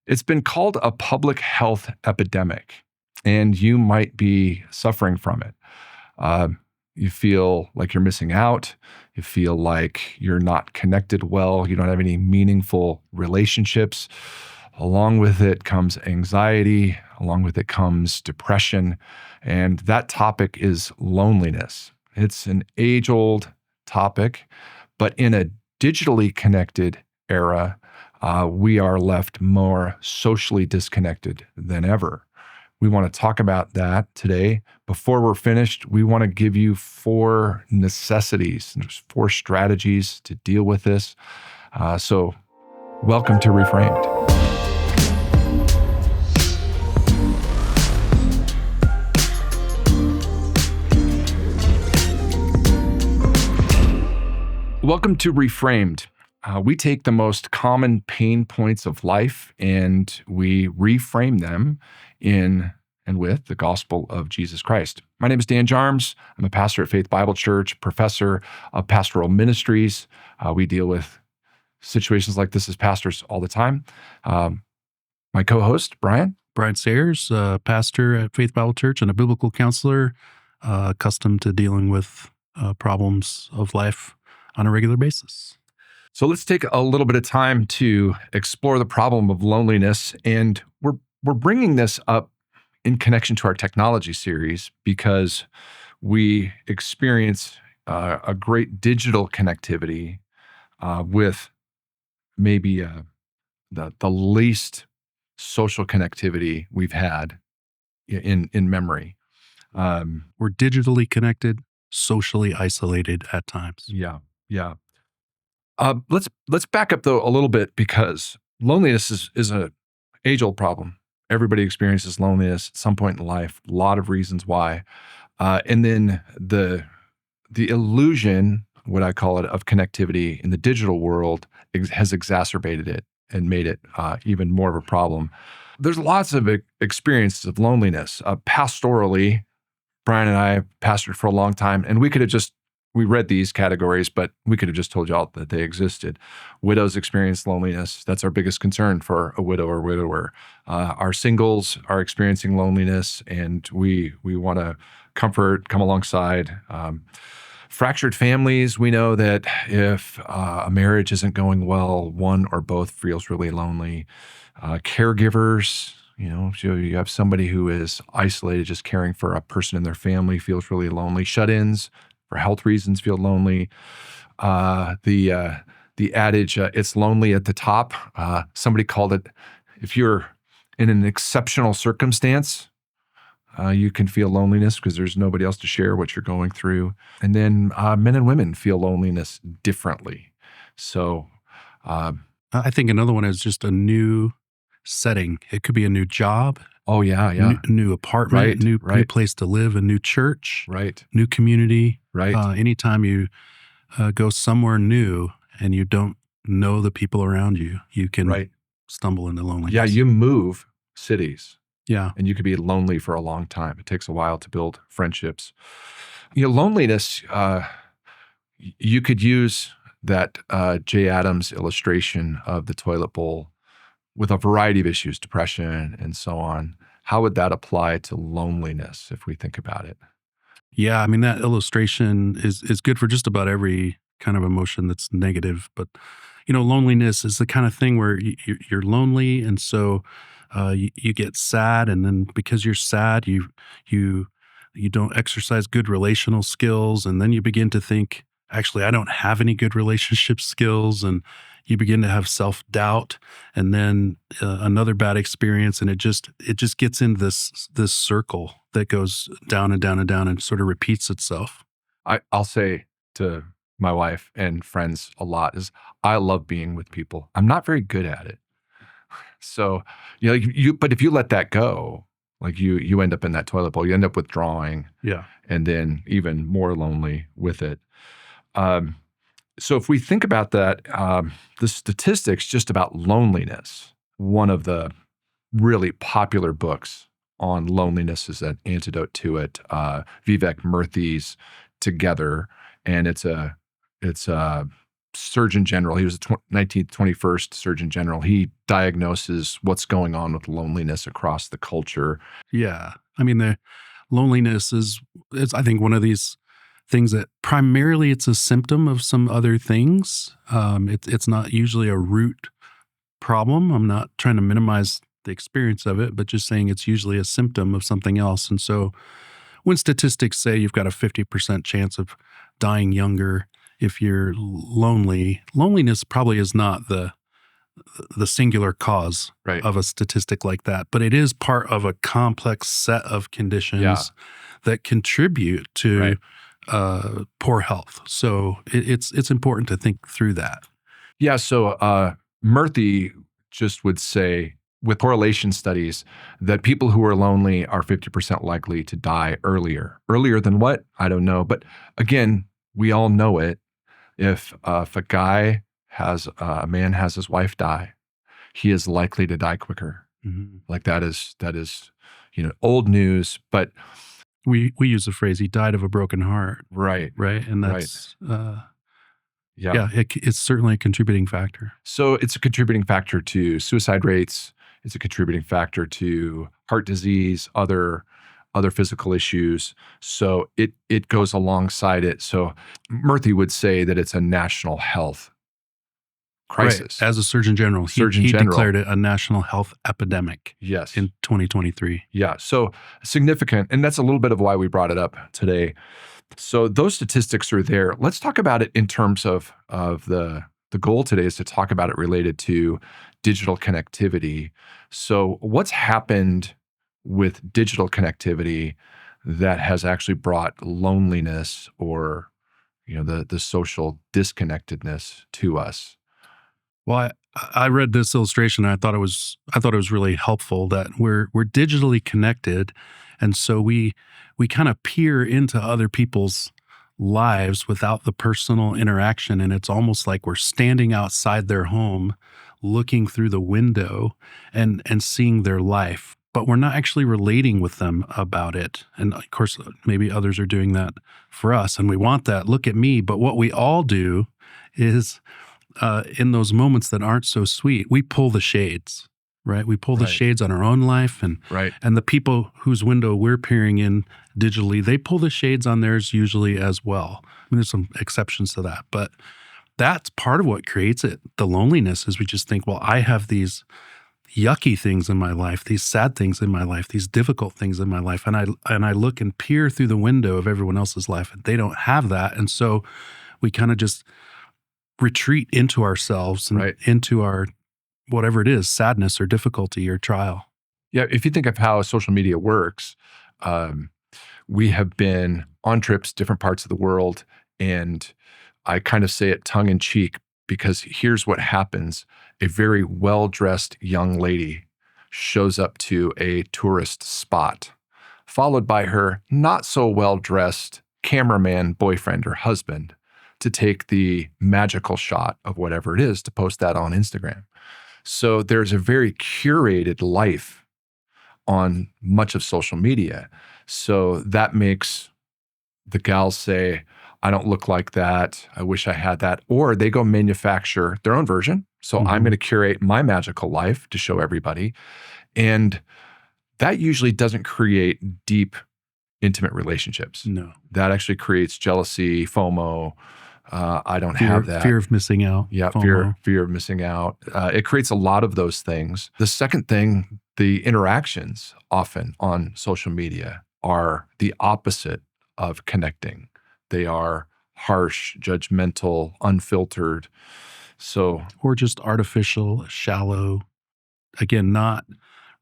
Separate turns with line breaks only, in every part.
It's been called a public health epidemic, and you might be suffering from it. Uh, you feel like you're missing out. You feel like you're not connected well. You don't have any meaningful relationships. Along with it comes anxiety. Along with it comes depression. And that topic is loneliness. It's an age-old topic, but in a digitally connected era, we are left more socially disconnected than ever. We want to talk about that today. Before we're finished, we want to give you 4 necessities, there's 4 strategies to deal with this. So welcome to Reframed. Welcome to Reframed. We take the most common pain points of life and we reframe them in and with the gospel of Jesus Christ. My name is Dan Jarms. I'm a pastor at Faith Bible Church, professor of pastoral ministries. We deal with situations like this as pastors all the time. My co-host, Brian
Sayers, pastor at Faith Bible Church and a biblical counselor, accustomed to dealing with problems of life on a regular basis.
So let's take a little bit of time to explore the problem of loneliness. And we're bringing this up in connection to our technology series because we experience a great digital connectivity with maybe the least social connectivity we've had in memory.
We're digitally connected, socially isolated at times.
Yeah. Let's back up though a little bit because loneliness is an age-old problem. Everybody experiences loneliness at some point in life. A lot of reasons why, and then the illusion, what I call it, of connectivity in the digital world has exacerbated it and made it even more of a problem. There's lots of experiences of loneliness. Pastorally, Brian and I pastored for a long time, and we read these categories, but we could have just told y'all that they existed. Widows experience loneliness. That's our biggest concern for a widow or widower. Our singles are experiencing loneliness, and we want to comfort, come alongside. Fractured families, we know that if a marriage isn't going well, one or both feels really lonely. Caregivers, so you have somebody who is isolated, just caring for a person in their family, feels really lonely. Shut-ins, for health reasons, feel lonely. The adage, it's lonely at the top. Somebody called it, if you're in an exceptional circumstance, you can feel loneliness because there's nobody else to share what you're going through. And then men and women feel loneliness differently. So
I think another one is just a new setting. It could be a new job.
Oh, yeah.
New apartment,
Right,
new
right.
place to live, a new church,
Right.
new community.
Right.
Anytime you go somewhere new and you don't know the people around you, you can stumble into loneliness.
Yeah, you move cities.
Yeah.
And you could be lonely for a long time. It takes a while to build friendships. Loneliness, you could use that Jay Adams illustration of the toilet bowl with a variety of issues, depression and so on. How would that apply to loneliness if we think about it?
Yeah, I mean, that illustration is good for just about every kind of emotion that's negative. But, loneliness is the kind of thing where you're lonely. And so you get sad. And then because you're sad, you don't exercise good relational skills. And then you begin to think, actually, I don't have any good relationship skills. And you begin to have self-doubt, and then another bad experience, and it just gets in this circle that goes down and down and down and sort of repeats itself.
I'll say to my wife and friends a lot is I love being with people. I'm not very good at it. So, but if you let that go, like you end up in that toilet bowl, you end up withdrawing.
Yeah.
And then even more lonely with it. So if we think about that, the statistics just about loneliness, one of the really popular books on loneliness is an antidote to it, Vivek Murthy's Together, and it's a Surgeon General. He was the 19th, 21st Surgeon General. He diagnoses what's going on with loneliness across the culture.
Yeah. I mean, the loneliness is I think one of these things that primarily it's a symptom of some other things. It's not usually a root problem. I'm not trying to minimize the experience of it, but just saying it's usually a symptom of something else. And so when statistics say you've got a 50% chance of dying younger if you're lonely, loneliness probably is not the singular cause
Right.
of a statistic like that, but it is part of a complex set of
Yeah.
conditions that contribute to
Right.
poor health. So it's important to think through that.
Yeah. So Murthy just would say with correlation studies that people who are lonely are 50% likely to die earlier. Earlier than what? I don't know. But again, we all know it. If a man has his wife die, he is likely to die quicker.
Mhm.
Like that is, old news, but
We use the phrase "he died of a broken heart,"
right.
right? And
Right.
that's
Yeah.
yeah, it's certainly a contributing factor.
So it's a contributing factor to suicide rates. It's a contributing factor to heart disease, other physical issues. So it goes alongside it. So Murthy would say that it's a national health
Right.
crisis.
As a Surgeon General,
Surgeon
he
General.
declared it a national health epidemic
Yes.
in 2023.
Yeah. So significant. And that's a little bit of why we brought it up today. So those statistics are there. Let's talk about it in terms of the goal today is to talk about it related to digital connectivity. So what's happened with digital connectivity that has actually brought loneliness or the social disconnectedness to us?
Well, I read this illustration and I thought it was really helpful that we're digitally connected, and so we kind of peer into other people's lives without the personal interaction, and it's almost like we're standing outside their home, looking through the window and seeing their life, but we're not actually relating with them about it. And of course, maybe others are doing that for us, and we want that. Look at me, but what we all do is in those moments that aren't so sweet, we pull the shades, right? We pull the
Right.
shades on our own life,
Right.
and the people whose window we're peering in digitally, they pull the shades on theirs usually as well. I mean, there's some exceptions to that, but that's part of what creates it. The loneliness is we just think, well, I have these yucky things in my life, these sad things in my life, these difficult things in my life, and I look and peer through the window of everyone else's life, and they don't have that, and so we kind of just retreat into ourselves and
Right.
into our whatever it is, sadness or difficulty or trial.
Yeah. If you think of how social media works, we have been on trips, different parts of the world, and I kind of say it tongue in cheek because here's what happens. A very well-dressed young lady shows up to a tourist spot, followed by her not so well-dressed cameraman, boyfriend, or husband to take the magical shot of whatever it is to post that on Instagram. So there's a very curated life on much of social media. So that makes the gals say, I don't look like that. I wish I had that. Or they go manufacture their own version. So I'm
Mhm.
going to curate my magical life to show everybody. And that usually doesn't create deep, intimate relationships.
No.
That actually creates jealousy, FOMO. I don't have that.
Fear of missing out.
Yeah,
FOMO.
fear of missing out. It creates a lot of those things. The second thing, the interactions often on social media are the opposite of connecting. They are harsh, judgmental, unfiltered. So,
Or just artificial, shallow. Again, not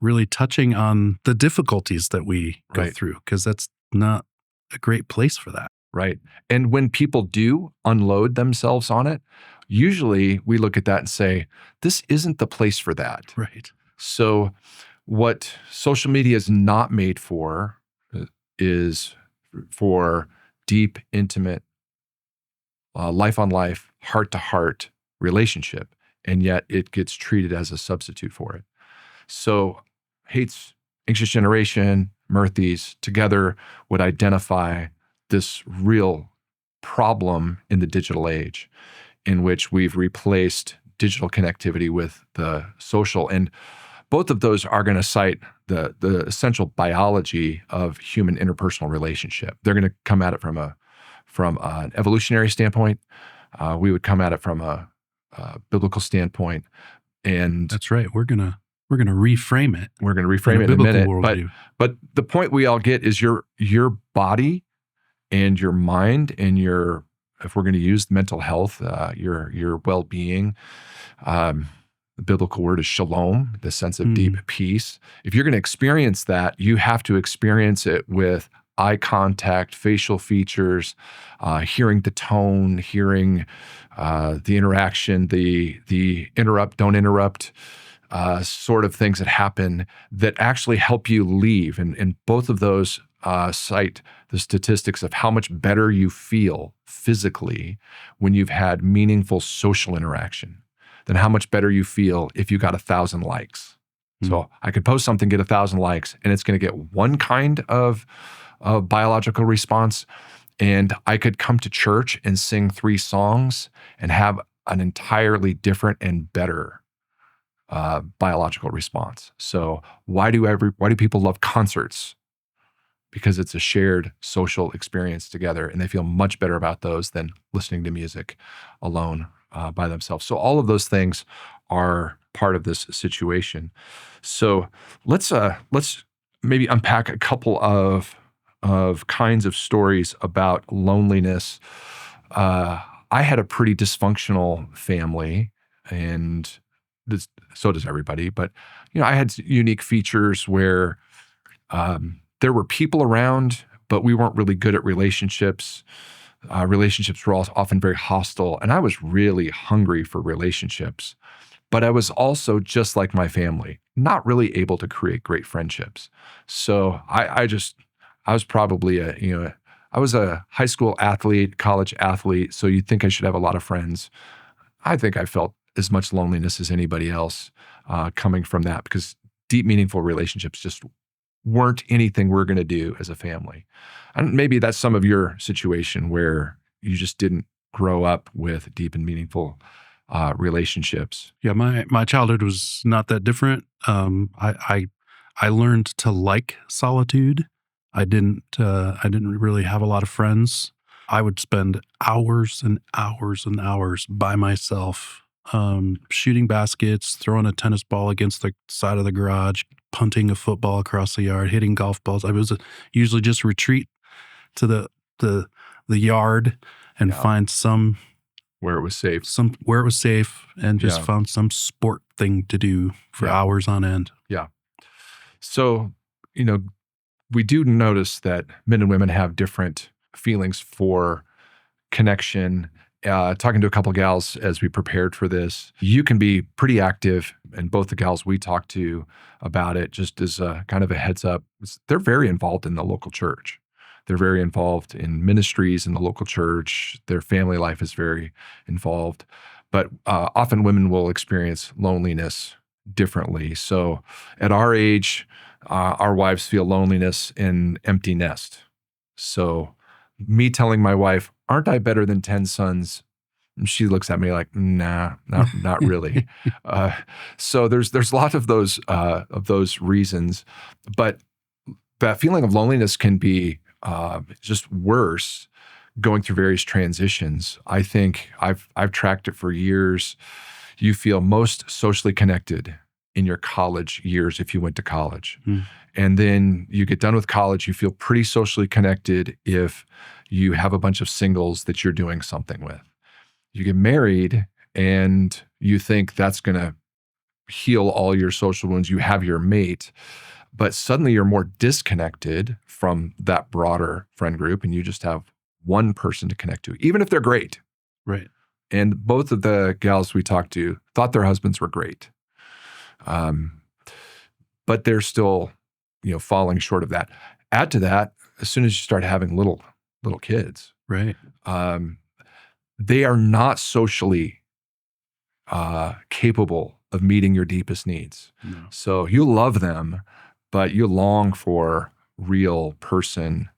really touching on the difficulties that we go
Right.
through, because that's not a great place for that.
right. And when people do unload themselves on it, usually we look at that and say, this isn't the place for that.
Right.
So, what social media is not made for is for deep, intimate, life on life, heart to heart relationship. And yet it gets treated as a substitute for it. So, Hates, Anxious Generation, Murthy's together would identify this real problem in the digital age. in which we've replaced digital connectivity with the social. And both of those are going to cite the essential biology of human interpersonal relationship. They're going to come at it from an evolutionary standpoint. We would come at it from a biblical standpoint, and
That's right. We're gonna reframe it
we're going to
in
reframe
a
it in a
biblical
minute.
worldview.
But the point we all get is your body and your mind and your, if we're going to use mental health, your well-being. The biblical word is shalom, the sense of deep peace. If you're going to experience that, you have to experience it with eye contact, facial features, hearing the tone, hearing the interaction, the interrupt, don't interrupt, sort of things that happen that actually help you leave. And both of those cite the statistics of how much better you feel physically when you've had meaningful social interaction than how much better you feel if you got 1,000 likes. So I could post something, get 1,000 likes, and it's going to get one kind of biological response. And I could come to church and sing 3 songs and have an entirely different and better biological response. So why do people love concerts? Because it's a shared social experience together, and they feel much better about those than listening to music alone by themselves. So all of those things are part of this situation. So let's maybe unpack a couple of kinds of stories about loneliness. I had a pretty dysfunctional family, and so does everybody. But I had unique features where there were people around, but we weren't really good at relationships. Relationships were often very hostile, and I was really hungry for relationships. But I was also, just like my family, not really able to create great friendships. So I was probably I was a high school athlete, college athlete, so you'd think I should have a lot of friends. I think I felt as much loneliness as anybody else coming from that, because deep, meaningful relationships just weren't anything we're going to do as a family. And maybe that's some of your situation where you just didn't grow up with deep and meaningful relationships.
Yeah, my childhood was not that different. I learned to like solitude. I didn't really have a lot of friends. I would spend hours and hours and hours by myself, shooting baskets, throwing a tennis ball against the side of the garage, punting a football across the yard, hitting golf balls. I was usually just retreat to the yard and
Yeah.
find
Where it was safe.
where it was safe, and just
Yeah.
found some sport thing to do for
Yeah.
hours on end.
Yeah. So, we do notice that men and women have different feelings for connection. Talking to a couple gals as we prepared for this, you can be pretty active, and both the gals we talked to about it, just as a kind of a heads up, they're very involved in the local church. They're very involved in ministries in the local church. Their family life is very involved. But often women will experience loneliness differently. So at our age, our wives feel loneliness in empty nest. So me telling my wife, "Aren't I better than 10 sons?" And she looks at me like, "Nah, not really." So there's a lot of those reasons, but that feeling of loneliness can be just worse going through various transitions. I think I've tracked it for years. You feel most socially connected in your college years if you went to college. And then you get done with college, you feel pretty socially connected if you have a bunch of singles that you're doing something with. You get married and you think that's going to heal all your social wounds. You have your mate, but suddenly you're more disconnected from that broader friend group, and you just have one person to connect to, even if they're great.
Right.
And both of the gals we talked to thought their husbands were great. But they're still, falling short of that. Add to that, as soon as you start having little kids,
Right.
they are not socially capable of meeting your deepest needs.
No.
So you love them, but you long for real person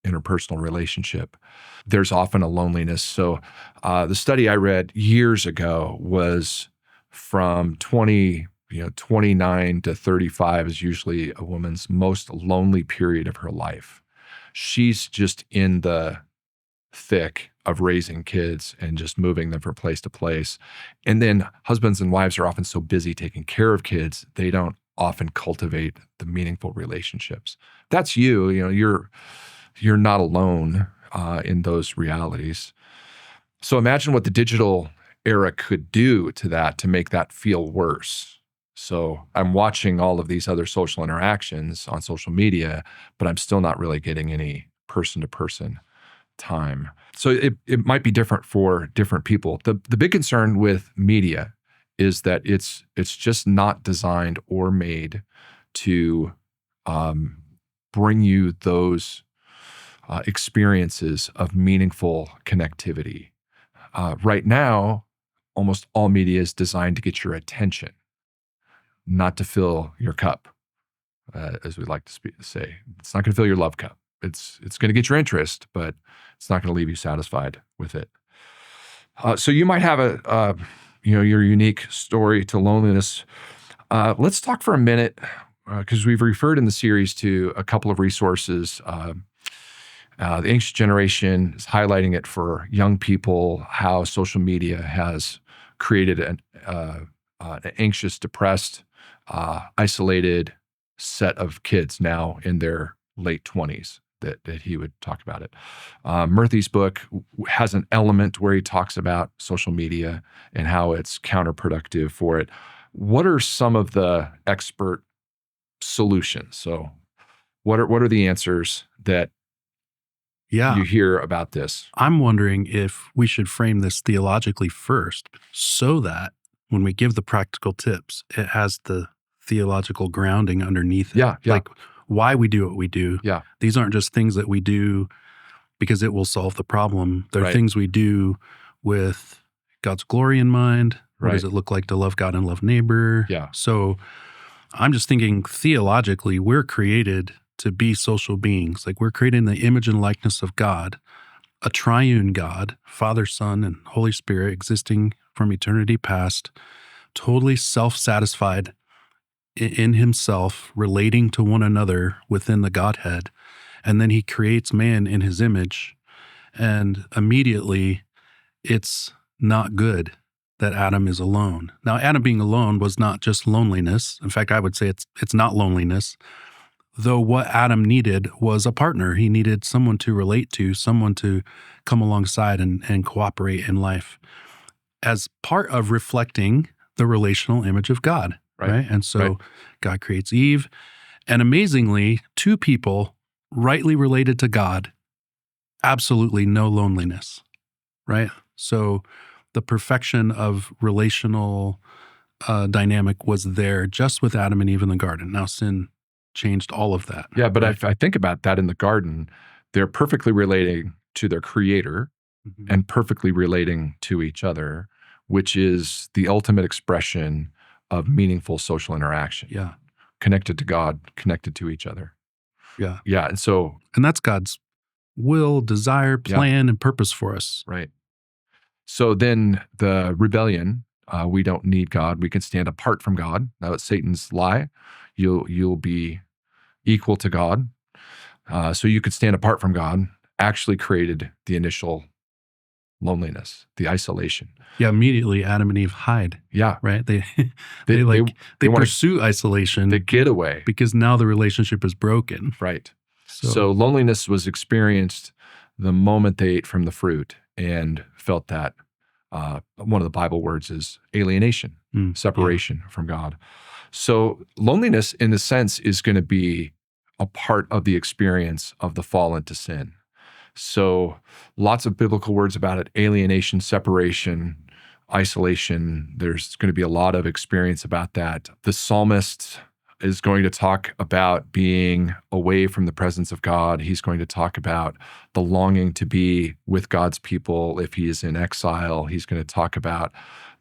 interpersonal relationship, there's often a loneliness. So the study I read years ago was from 29 to 35 is usually a woman's most lonely period of her life. She's just in the thick of raising kids and just moving them from place to place. And then husbands and wives are often so busy taking care of kids, they don't often cultivate the meaningful relationships. That's you're not alone in those realities. So imagine what the digital era could do to that to make that feel worse. So I'm watching all of these other social interactions on social media, but I'm still not really getting any person-to-person time. So it might be different for different people. The big concern with media is that it's just not designed or made to bring you those experiences of meaningful connectivity. Right now, almost all media is designed to get your attention, not to fill your cup, as we like to say. It's not going to fill your love cup. It's going to get your interest, but it's not going to leave you satisfied with it. So you might have your unique story to loneliness. Let's talk for a minute, because we've referred in the series to a couple of resources. The Anxious Generation is highlighting it for young people, how social media has created an anxious, depressed, isolated set of kids now in their late 20s that he would talk about it. Murthy's book has an element where he talks about social media and how it's counterproductive for it. What are some of the expert solutions? So what are the answers that you hear about this?
I'm wondering if we should frame this theologically first so that when we give the practical tips, it has the theological grounding underneath it.
Yeah.
Like why we do what we do.
Yeah.
These aren't just things that we do because it will solve the problem. They're
Right.
things we do with God's glory in mind. What
Right.
does it look like to love God and love neighbor?
Yeah.
So I'm just thinking theologically, we're created to be social beings. Like we're created in the image and likeness of God, a triune God, Father, Son, and Holy Spirit existing from eternity past, totally self-satisfied in himself, relating to one another within the Godhead. And then he creates man in his image. And immediately it's not good that Adam is alone. Now, Adam being alone was not just loneliness. In fact, I would say it's not loneliness. Though what Adam needed was a partner. He needed someone to relate to, someone to come alongside and cooperate in life as part of reflecting the relational image of God. Right. And so God creates Eve. And amazingly, two people rightly related to God, absolutely no loneliness. Right. So the perfection of relational dynamic was there just with Adam and Eve in the garden. Now sin changed all of that.
Yeah, but if I think about that in the garden, they're perfectly relating to their creator and perfectly relating to each other, which is the ultimate expression of meaningful social interaction.
Yeah.
Connected to God, connected to each other.
Yeah.
Yeah.
And that's God's will, desire, plan, and purpose for us.
Right. So then the rebellion, we don't need God. We can stand apart from God. Now that's Satan's lie. You'll be equal to God. So you could stand apart from God, actually created the initial loneliness, the isolation.
Yeah, immediately Adam and Eve hide.
Yeah.
Right? They pursue isolation.
They get away.
Because now the relationship is broken.
Right. So loneliness was experienced the moment they ate from the fruit and felt that. One of the Bible words is alienation, separation from God. So loneliness, in a sense, is going to be a part of the experience of the fall into sin. So lots of biblical words about it: alienation, separation, isolation. There's going to be a lot of experience about that. The psalmist is going to talk about being away from the presence of God. He's going to talk about the longing to be with God's people if he is in exile. He's going to talk about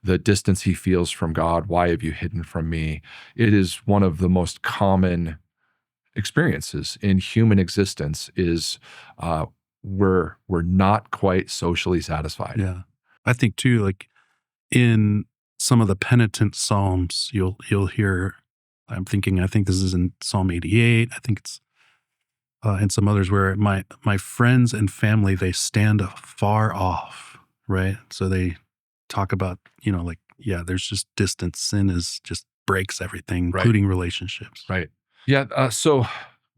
the distance he feels from God. Why have you hidden from me? It is one of the most common experiences in human existence is we're not quite socially satisfied.
Yeah. I think too, like in some of the penitent psalms, you'll hear. I think this is in Psalm 88. I think it's and some others where my friends and family they stand far off, right? So they talk about like yeah, there's just distance. Sin is just breaks everything,
Right.
including relationships.
Right. Yeah. So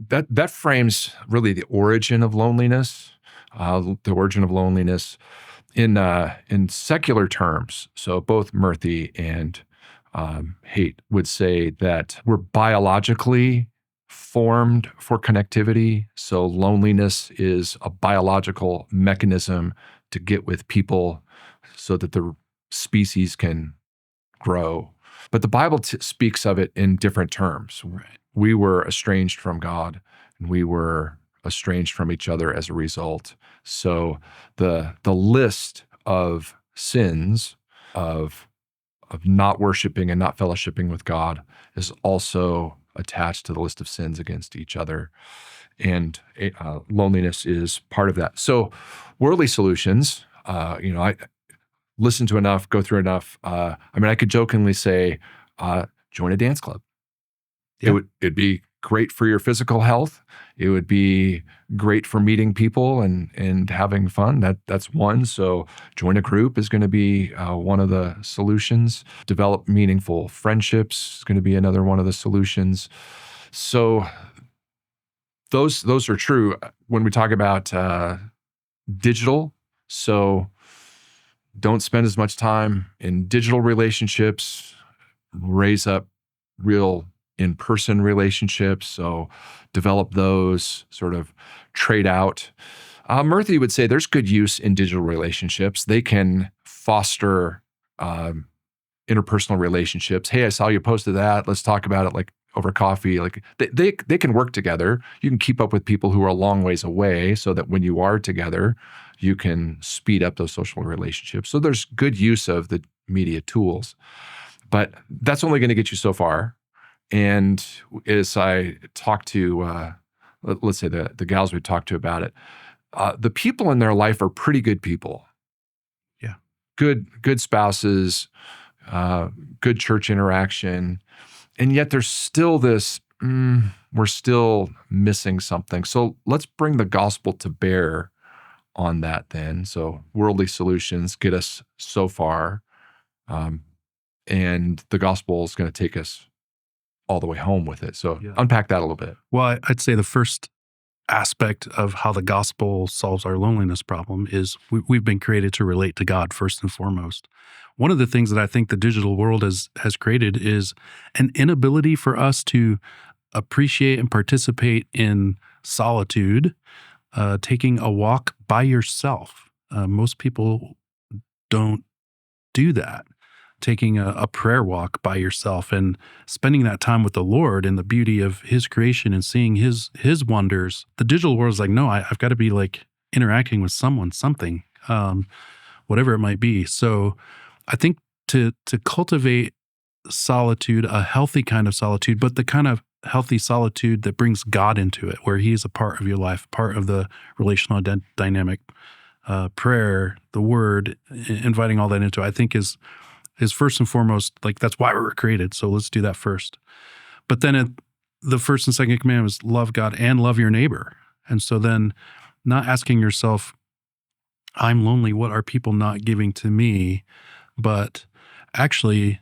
that frames really the origin of loneliness. The origin of loneliness in secular terms. So both Murthy and Haight would say that we're biologically formed for connectivity. So loneliness is a biological mechanism to get with people so that the species can grow. But the Bible speaks of it in different terms.
Right.
We were estranged from God, and we were estranged from each other as a result. So the list of sins of not worshiping and not fellowshipping with God is also attached to the list of sins against each other. And loneliness is part of that. So worldly solutions, I listen to enough, go through enough. I could jokingly say, join a dance club.
Yeah.
It'd be great for your physical health. It would be great for meeting people and having fun. That's one. So join a group is going to be one of the solutions. Develop meaningful friendships is going to be another one of the solutions. So those are true when we talk about digital. So don't spend as much time in digital relationships. Raise up real in-person relationships. So develop those, sort of trade out. Murthy would say there's good use in digital relationships. They can foster interpersonal relationships. Hey, I saw you posted that. Let's talk about it like over coffee. Like they can work together. You can keep up with people who are a long ways away so that when you are together, you can speed up those social relationships. So there's good use of the media tools. But that's only going to get you so far. And as I talk to, let's say the gals we talked to about it, the people in their life are pretty good people.
Yeah.
Good spouses, good church interaction. And yet there's still this, we're still missing something. So let's bring the gospel to bear on that then. So worldly solutions get us so far. And the gospel is going to take us all the way home with it. So
Yeah.
unpack that a little bit.
Well, I'd say the first aspect of how the gospel solves our loneliness problem is we've been created to relate to God first and foremost. One of the things that I think the digital world has created is an inability for us to appreciate and participate in solitude, taking a walk by yourself. Most people don't do that. Taking a prayer walk by yourself and spending that time with the Lord and the beauty of His creation and seeing His wonders. The digital world is like, no, I've got to be like interacting with someone, something, whatever it might be. So I think to cultivate solitude, a healthy kind of solitude, but the kind of healthy solitude that brings God into it, where He is a part of your life, part of the relational dynamic, prayer, the Word, inviting all that into it, I think is first and foremost, like that's why we were created. So let's do that first. But then the first and second command was love God and love your neighbor. And so then not asking yourself, I'm lonely, what are people not giving to me? But actually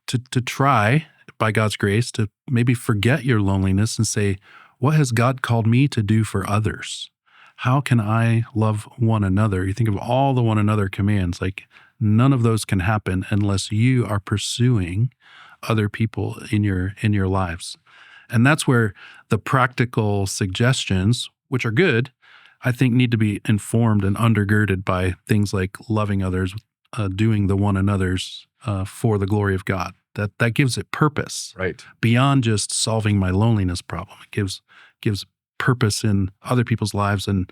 to try by God's grace to maybe forget your loneliness and say, what has God called me to do for others? How can I love one another? You think of all the one another commands, like none of those can happen unless you are pursuing other people in your lives. And that's where the practical suggestions, which are good, I think need to be informed and undergirded by things like loving others, doing the one another's for the glory of God. That gives it purpose,
right?
Beyond just solving my loneliness problem. It gives purpose in other people's lives and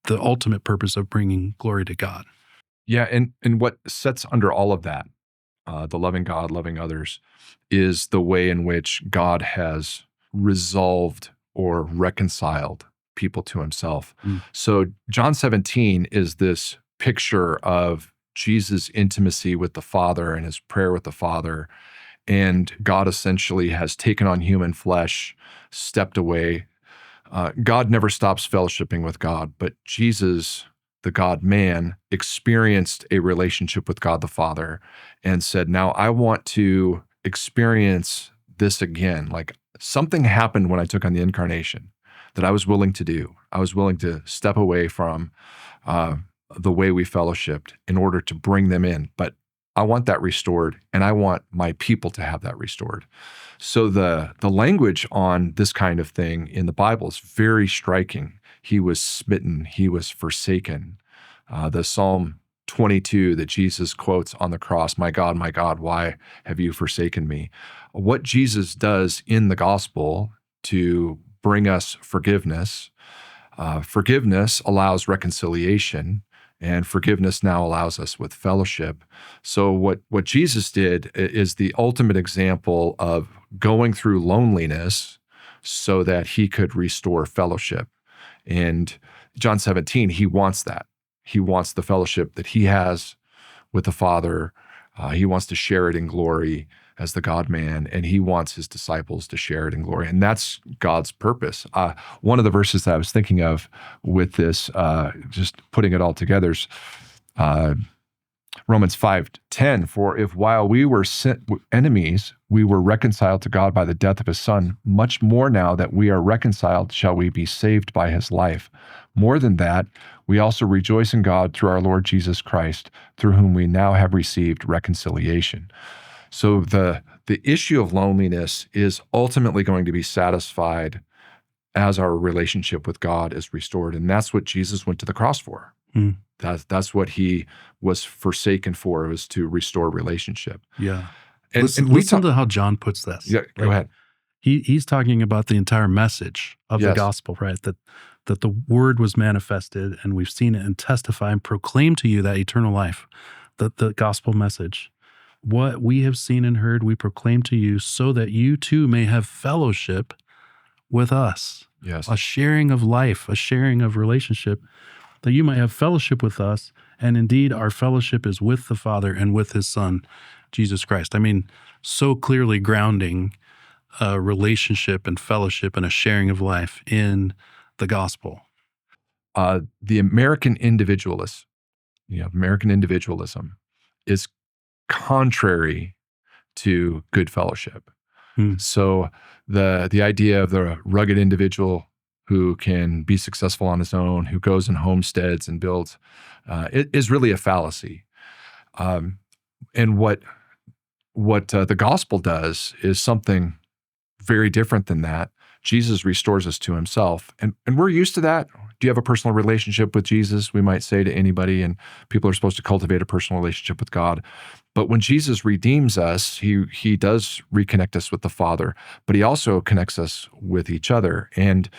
the ultimate purpose of bringing glory to God.
Yeah, and what sets under all of that, the loving God, loving others, is the way in which God has resolved or reconciled people to himself.
Mm.
So John 17 is this picture of Jesus' intimacy with the Father and his prayer with the Father. And God essentially has taken on human flesh, stepped away. God never stops fellowshipping with God, but Jesus, the God man, experienced a relationship with God the Father and said, now I want to experience this again. Like something happened when I took on the incarnation that I was willing to do. I was willing to step away from the way we fellowshipped in order to bring them in. But I want that restored, and I want my people to have that restored. So the language on this kind of thing in the Bible is very striking. He was smitten, he was forsaken. The Psalm 22 that Jesus quotes on the cross, my God, why have you forsaken me? What Jesus does in the gospel to bring us forgiveness, forgiveness allows reconciliation, and forgiveness now allows us with fellowship. So what Jesus did is the ultimate example of going through loneliness so that he could restore fellowship. And John 17, he wants that. He wants the fellowship that he has with the Father. He wants to share it in glory as the God-man, and he wants his disciples to share it in glory. And that's God's purpose. One of the verses that I was thinking of with this, just putting it all together, is Romans 5:10, for if while we were enemies, we were reconciled to God by the death of his son, much more now that we are reconciled, shall we be saved by his life. More than that, we also rejoice in God through our Lord Jesus Christ, through whom we now have received reconciliation. So the issue of loneliness is ultimately going to be satisfied as our relationship with God is restored. And that's what Jesus went to the cross for.
Mm.
That's what he was forsaken for, was to restore relationship.
Yeah.
And,
listen to how John puts this.
Yeah, go ahead.
He's talking about the entire message of the
Yes.
gospel, right? That the word was manifested and we've seen it and testify and proclaim to you that eternal life, the gospel message. What we have seen and heard, we proclaim to you so that you too may have fellowship with us.
Yes.
A sharing of life, a sharing of relationship, that you might have fellowship with us. And indeed, our fellowship is with the Father and with his Son, Jesus Christ. I mean, so clearly grounding a relationship and fellowship and a sharing of life in the gospel.
The American individualist, American individualism is contrary to good fellowship.
Hmm.
So the idea of the rugged individual who can be successful on his own, who goes and homesteads and builds, it is really a fallacy. And what the gospel does is something very different than that. Jesus restores us to himself. And we're used to that. Do you have a personal relationship with Jesus? We might say to anybody, and people are supposed to cultivate a personal relationship with God. But when Jesus redeems us, he does reconnect us with the Father, but he also connects us with each other. And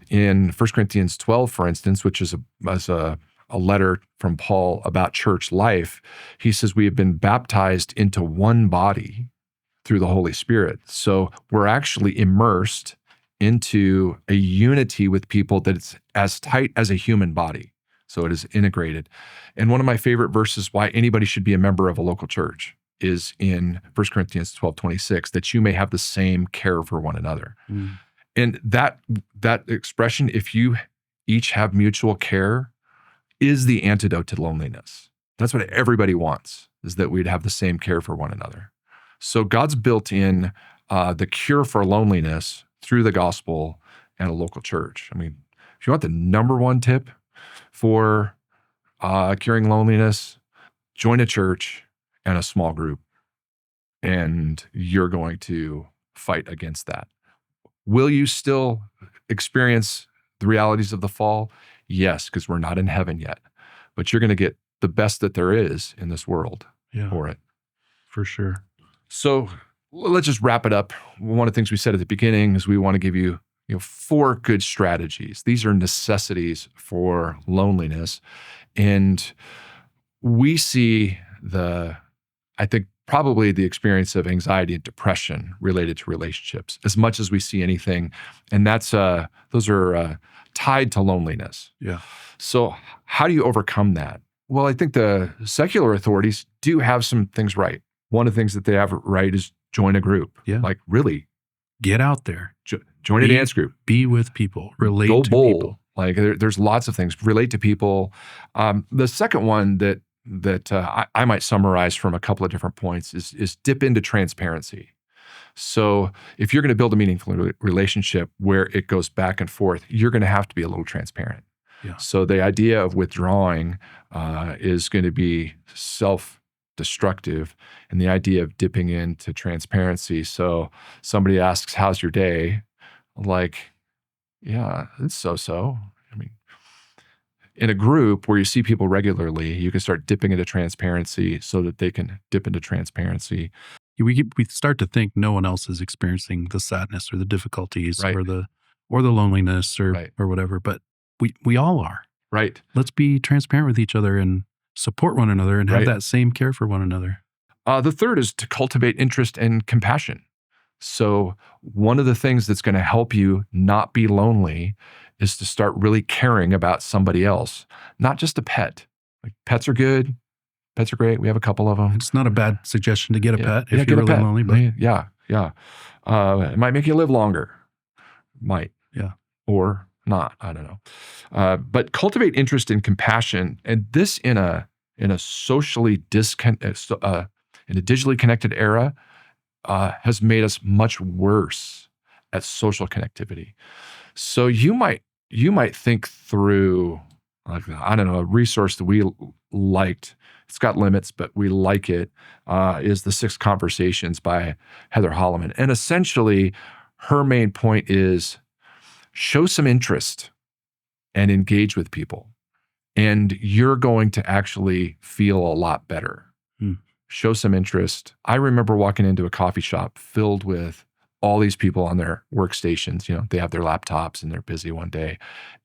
in 1 Corinthians 12, for instance, which is a letter from Paul about church life, he says we have been baptized into one body through the Holy Spirit. So we're actually immersed into a unity with people that's as tight as a human body. So it is integrated. And one of my favorite verses why anybody should be a member of a local church is in 1 Corinthians 12:26, that you may have the same care for one another.
Mm.
And that expression, if you each have mutual care, is the antidote to loneliness. That's what everybody wants, is that we'd have the same care for one another. So God's built in the cure for loneliness through the gospel and a local church. I mean, if you want the number one tip for curing loneliness, join a church and a small group, and you're going to fight against that. Will you still experience the realities of the fall? Yes, because we're not in heaven yet. But you're going to get the best that there is in this world for it.
For sure.
So let's just wrap it up. One of the things we said at the beginning is we want to give you, 4 good strategies. These are necessities for loneliness. And we see I think probably the experience of anxiety and depression related to relationships, as much as we see anything, and those are tied to loneliness.
Yeah.
So, how do you overcome that? Well, I think the secular authorities do have some things right. One of the things that they have right is join a group.
Yeah.
Like, really,
Get out there.
join a dance group.
Be with people. Relate
Go
to
bowl.
people.
Like, there's lots of things. Relate to people. The second one that I might summarize from a couple of different points is dip into transparency. So if you're going to build a meaningful relationship where it goes back and forth, you're going to have to be a little transparent.
Yeah.
So the idea of withdrawing is going to be self-destructive, and the idea of dipping into transparency. So somebody asks, "How's your day?" Like, yeah, it's so-so. I mean, in a group where you see people regularly, you can start dipping into transparency so that they can dip into transparency.
We start to think no one else is experiencing the sadness or the difficulties
Right.
or the loneliness or
Right.
whatever, but we all are.
Right.
Let's be transparent with each other and support one another and have
Right.
that same care for one another.
The third is to cultivate interest and compassion. So one of the things that's going to help you not be lonely is to start really caring about somebody else, not just a pet. Like, pets are good. Pets are great. We have a couple of them.
It's not a bad suggestion to get a pet if
get
you're
a
really
pet.
lonely, but
Yeah. It might make you live longer. Might.
Yeah.
Or not. I don't know. But cultivate interest and compassion, and this in a socially in a digitally connected era has made us much worse at social connectivity. So you might think through, like, I don't know, a resource that we liked. It's got limits, but we like it. Is the 6 Conversations by Heather Holleman, and essentially, her main point is show some interest and engage with people, and you're going to actually feel a lot better. Show some interest. I remember walking into a coffee shop filled with all these people on their workstations. You know, they have their laptops and they're busy one day.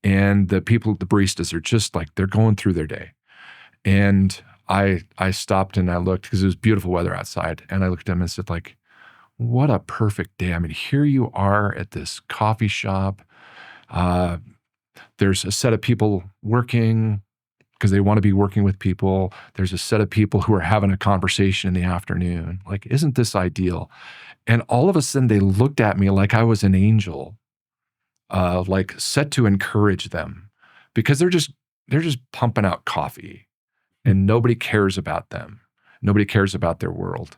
And the people, the baristas, are just like, they're going through their day. And I stopped and I looked, because it was beautiful weather outside. And I looked at them and said, like, what a perfect day. I mean, here you are at this coffee shop. There's a set of people working because they want to be working with people. There's a set of people who are having a conversation in the afternoon. Like, isn't this ideal? And all of a sudden they looked at me like I was an angel, like set to encourage them, because they're just pumping out coffee and nobody cares about them. Nobody cares about their world.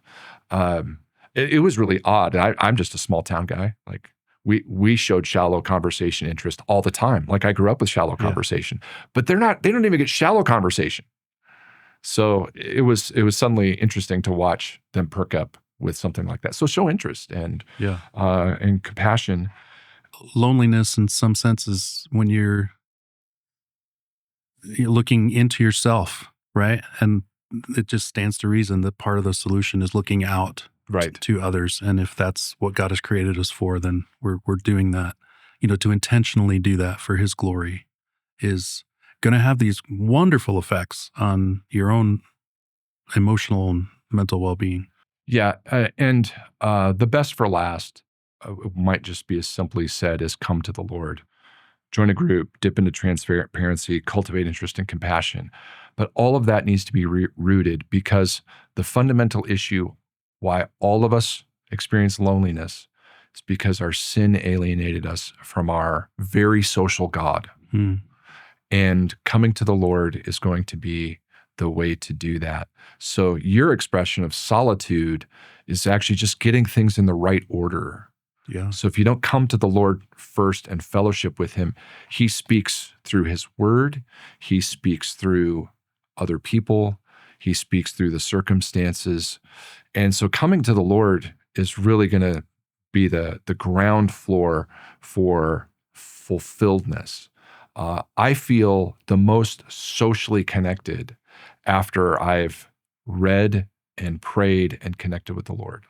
It was really odd. I'm just a small town guy. Like, we showed shallow conversation interest all the time. Like, I grew up with shallow conversation, but they don't even get shallow conversation. So it was suddenly interesting to watch them perk up with something like that. So show interest and compassion.
Loneliness, in some senses, when you're looking into yourself, right? And it just stands to reason that part of the solution is looking out to others. And if that's what God has created us for, then we're doing that. You know, to intentionally do that for His glory is going to have these wonderful effects on your own emotional and mental well-being.
Yeah, and the best for last might just be as simply said as come to the Lord. Join a group, dip into transparency, cultivate interest and compassion. But all of that needs to be rooted, because the fundamental issue why all of us experience loneliness is because our sin alienated us from our very social God. And coming to the Lord is going to be the way to do that. So your expression of solitude is actually just getting things in the right order.
Yeah.
So if you don't come to the Lord first and fellowship with Him, He speaks through His word. He speaks through other people. He speaks through the circumstances. And so coming to the Lord is really going to be the ground floor for fulfilledness. I feel the most socially connected after I've read and prayed and connected with the Lord.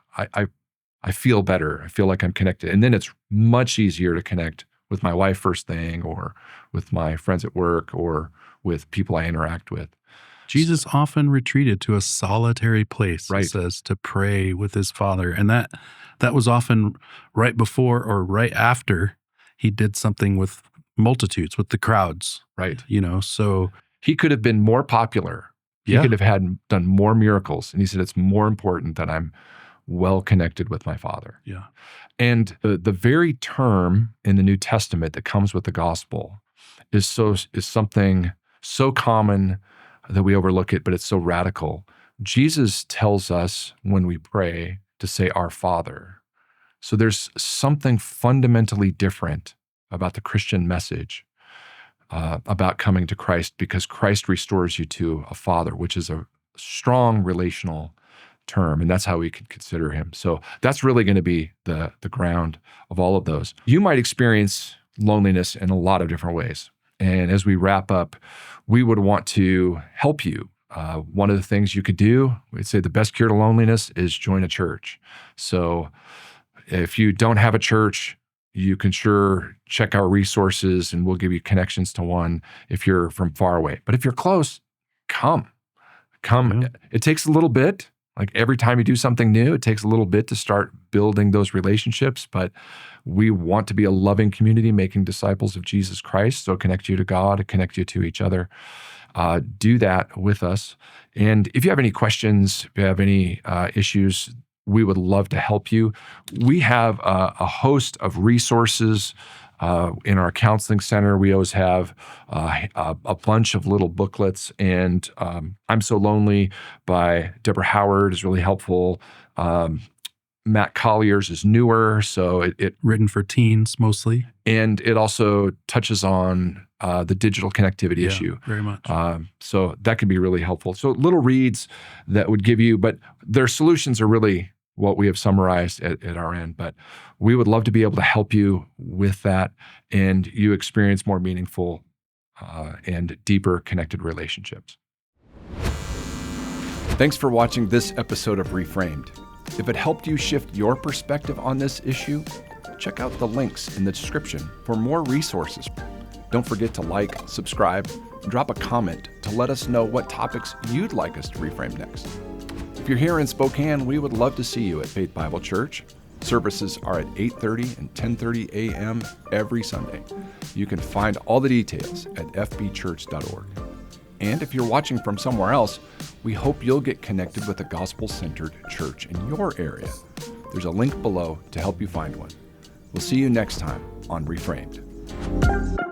I feel better. I feel like I'm connected. And then it's much easier to connect with my wife first thing, or with my friends at work, or with people I interact with.
Jesus often retreated to a solitary place, it
Right.
says, to pray with his Father. And that was often right before or right after he did something with multitudes, with the crowds,
Right.
So
He could have been more popular. He
yeah.
could have done more miracles. And he said, it's more important that I'm well connected with my Father.
Yeah.
And the very term in the New Testament that comes with the gospel is something so common that we overlook it, but it's so radical. Jesus tells us when we pray to say our Father. So there's something fundamentally different about the Christian message about coming to Christ, because Christ restores you to a Father, which is a strong relational term, and that's how we can consider him. So that's really going to be the ground of all of those. You might experience loneliness in a lot of different ways. And as we wrap up, we would want to help you. One of the things you could do, we'd say the best cure to loneliness is join a church. So if you don't have a church, you can sure check our resources and we'll give you connections to one if you're from far away. But if you're close, come.
Yeah.
It takes a little bit. Like every time you do something new, it takes a little bit to start building those relationships. But we want to be a loving community, making disciples of Jesus Christ. So connect you to God, connect you to each other. Do that with us. And if you have any questions, if you have any issues, we would love to help you. We have a host of resources in our counseling center. We always have a bunch of little booklets, and I'm So Lonely by Deborah Howard is really helpful. Matt Collier's is newer, so it
Written for teens mostly.
and it also touches on the digital connectivity
Yeah,
issue.
very much.
So that could be really helpful. So little reads that would give you, but their solutions are really what we have summarized at our end. But we would love to be able to help you with that, and you experience more meaningful and deeper connected relationships. Thanks for watching this episode of Reframed. If it helped you shift your perspective on this issue, check out the links in the description for more resources. Don't forget to like, subscribe, and drop a comment to let us know what topics you'd like us to reframe next. If you're here in Spokane, we would love to see you at Faith Bible Church. Services are at 8:30 and 10:30 a.m. every Sunday. You can find all the details at fbchurch.org. And if you're watching from somewhere else, we hope you'll get connected with a gospel-centered church in your area. There's a link below to help you find one. We'll see you next time on Reframed.